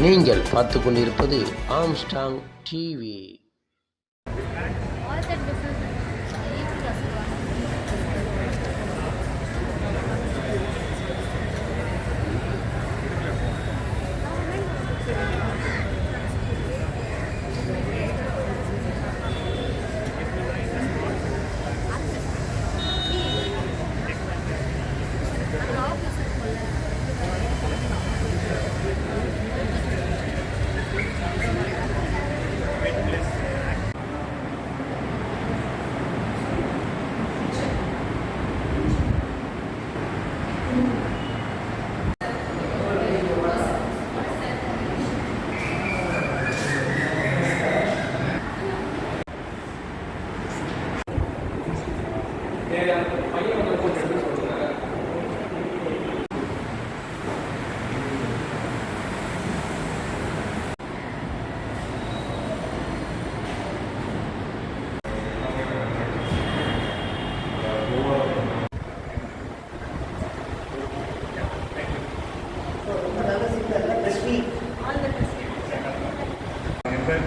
நீங்கள் பார்த்து கொண்டிருப்பது Armstrong TV.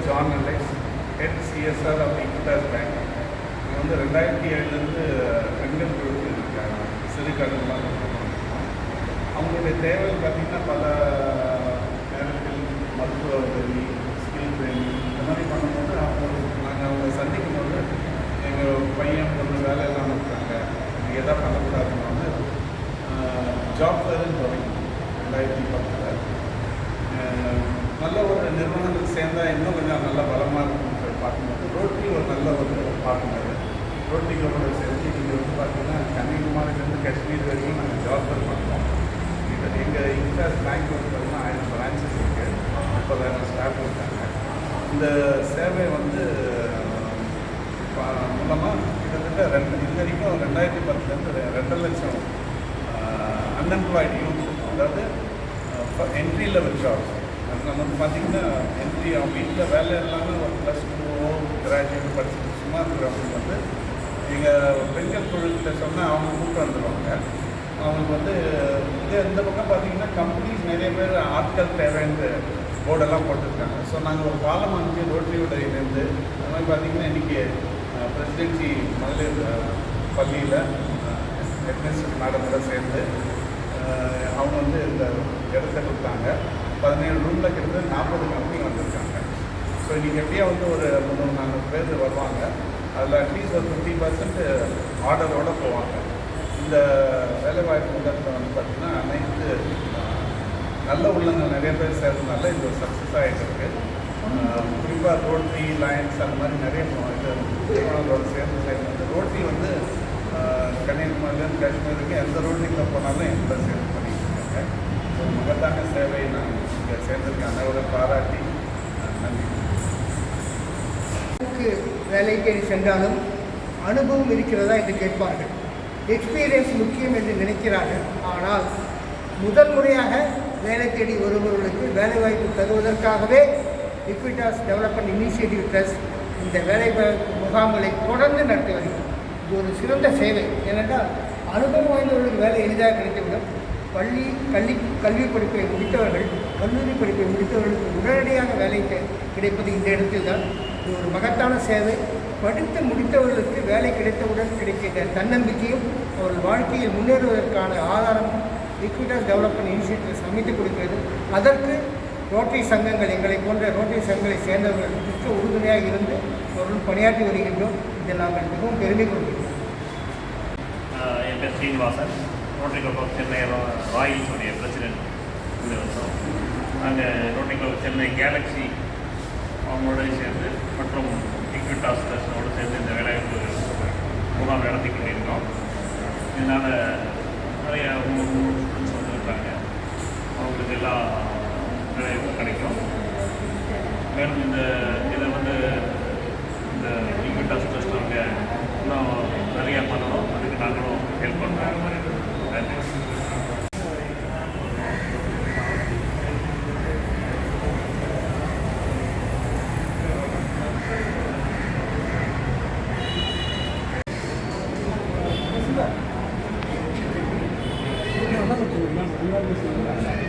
John Alex, head CSR of Equitas Bank. இது வந்து 2007 பெண்கள் குழுக்கு இருக்காங்க. சிறு கடன்லாம் அவங்களுடைய தேவை பார்த்திங்கன்னா பல நேரத்தில் மருத்துவ உதவி, ஸ்கில் ட்ரைனிங் இந்த மாதிரி பண்ணும்போது நாங்கள் சந்திக்கும் போது எங்கள் பையன் பொண்ணு வேலை இல்லாமல் இருக்காங்க, நீங்கள் எதாவது பண்ணக்கூடாதுன்னு வந்து ஜாப் ஃபேர்னு தொடங்கி 2010 நல்ல ஒரு நிறுவனங்கள் சேர்ந்தால் இன்னும் கொஞ்சம் நல்ல பலமாக இருக்கும்னு சொல்லி பார்க்கும்போது ரோட்டரி ஒரு நல்ல ஒரு பார்ட்னர். ரோட்டரிகளோட சேர்ந்து இங்கே வந்து பார்த்திங்கன்னா கன்னியாகுமரியிலேருந்து காஷ்மீர் வரைக்கும் நாங்கள் ஜாப் ஃபேர் பண்ணுறோம். எங்கள் ஈக்விட்டாஸ் பேங்க் வந்து பார்த்திங்கன்னா 1000 பிரான்ச்சஸ் இருக்குது, 30,000 ஸ்டாஃப் இருக்காங்க. இந்த சேவை வந்து மூலமாக கிட்டத்தட்ட இது வரைக்கும் 2010 2 லட்சம் அன்எம்ப்ளாய்டு யூத், அதாவது என்ட்ரி லெவல் ஜாப்ஸ். நம்ம வந்து பார்த்திங்கன்னா என்ட்ரி அவங்க வீட்டில் வேலை இல்லாமல் ஒரு +2 கிராஜுவேட் படிச்சுட்டு சும்மா இருக்கிறவங்களுக்கு வந்து எங்கள் பெண்கள் குழுக்கிட்ட சொன்னால் அவங்க கூப்பிட்டு வந்துடுவாங்க. அவங்களுக்கு வந்து இதே இந்த பக்கம் பார்த்திங்கன்னா கம்பெனிஸ் நிறைய பேர் ஆட்கள் தேவைன்னு போர்டெல்லாம் போட்டிருக்காங்க. ஸோ நாங்கள் ஒரு பாலம் அமைச்சு ரோட்டரியோட இணைந்து அது மாதிரி பார்த்திங்கன்னா இன்றைக்கி பிரசிடென்சி மகளிர் பள்ளியில் ஹெட்மிஸ்டர் மேடமோட சேர்ந்து அவங்க வந்து இந்த இடத்த கொடுத்தாங்க. 17 ரூமில் கிட்டத்தட்ட 40 கம்பெனி வந்திருக்காங்க. ஸோ இன்றைக்கி எப்படியா வந்து ஒரு 300-400 பேர் வருவாங்க. அதில் அட்லீஸ்ட் ஒரு 50% ஆர்டரோடு போவாங்க. இந்த வேலைவாய்ப்பு முகத்தில் வந்து பார்த்திங்கன்னா அனைத்து நல்ல உள்ளங்கள் நிறைய பேர் சேர்ந்தனால இது ஒரு சக்ஸஸ் ஆகிட்டு இருக்குது. குறிப்பாக ரோட்டரி, லயன்ஸ் அந்த மாதிரி நிறைய நிறுவனங்களோடு சேர்ந்து ரோட்டரி வந்து கன்னியாகுமரியிலேருந்து காஷ்மீருக்கு எந்த ரோட்டரியில் போனாலும் எங்களை சேர்ந்து பண்ணிட்டு இருக்காங்க. ஒரு மகத்தான சேவையை நான் இங்கே சேர்ந்திருக்கேன். அனைவரும் பாராட்டி நன்றி. வேலை தேடி சென்றாலும் அனுபவம் இருக்கிறதா என்று கேட்பார்கள். எக்ஸ்பீரியன்ஸ் முக்கியம் என்று நினைக்கிறார்கள். ஆனால் முதல் முறையாக வேலை தேடி வருபவர்களுக்கு வேலைவாய்ப்பு தருவதற்காகவே ஈக்விட்டாஸ் டெவலப்மெண்ட் இனிஷியேட்டிவ் ட்ரஸ்ட் இந்த வேலைவாய்ப்பு முகாம்களை தொடர்ந்து நடத்தி வருகிறது. இது ஒரு சிறந்த சேவை. ஏனென்றால் அனுபவம் வாய்ந்தவர்களுக்கு வேலை எளிதாக கிடைத்துவிடும். கல்வி படிப்பை முடித்தவர்கள், கல்லூரி படிப்பை முடித்தவர்களுக்கு உடனடியாக வேலை கிடைப்பது இந்த இடத்தில் தான். இது ஒரு மகத்தான சேவை. படித்து முடித்தவர்களுக்கு வேலை கிடைத்தவுடன் கிடைக்கின்ற தன்னம்பிக்கையும் அவர்கள் வாழ்க்கையில் முன்னேறுவதற்கான ஆதாரமும் ஈக்விட்டாஸ் டெவலப்மெண்ட் இனிஷியேட்டிவ்ஸ் அமைத்துக் கொடுக்கிறது. அதற்கு ரோட்டரி சங்கங்கள், எங்களை போன்ற ரோட்டரி சங்கங்களை சேர்ந்தவர்கள் மிக்க உறுதுணையாக இருந்து அவர்கள் பணியாற்றி வருகின்றோம். இதை நாங்கள் மிகவும் பெருமை கொள்கிறோம். என் பேர் Srinivasan, rotary club of Chennai ராயல்ஸுடைய பிரசிடென்ட். இந்த வருஷம் நாங்கள் ரோட்டரி கிளப் சென்னை கேலக்ஸி அவங்களோட சேர்ந்து மற்றும் ஈக்விட்டாஸ் ட்ரஸ்டோடு சேர்ந்து இந்த வேலைவாய்ப்பு முகாம் நடத்தி கொண்டிருக்கோம். இதனால் நிறைய ஸ்டூடெண்ட்ஸ் வந்துருக்காங்க. அவங்களுக்கு எல்லாம் வேலைவாய்ப்பு கிடைக்கும். மேலும் இதை வந்து இந்த ஈக்விட்டாஸ் ட்ரஸ்ட் அவங்க இன்னும் நிறையா பண்ணணும். அதுக்கு நாங்களும் ஹெல்ப் பண்ணுறோம். நன்றி. Gracias.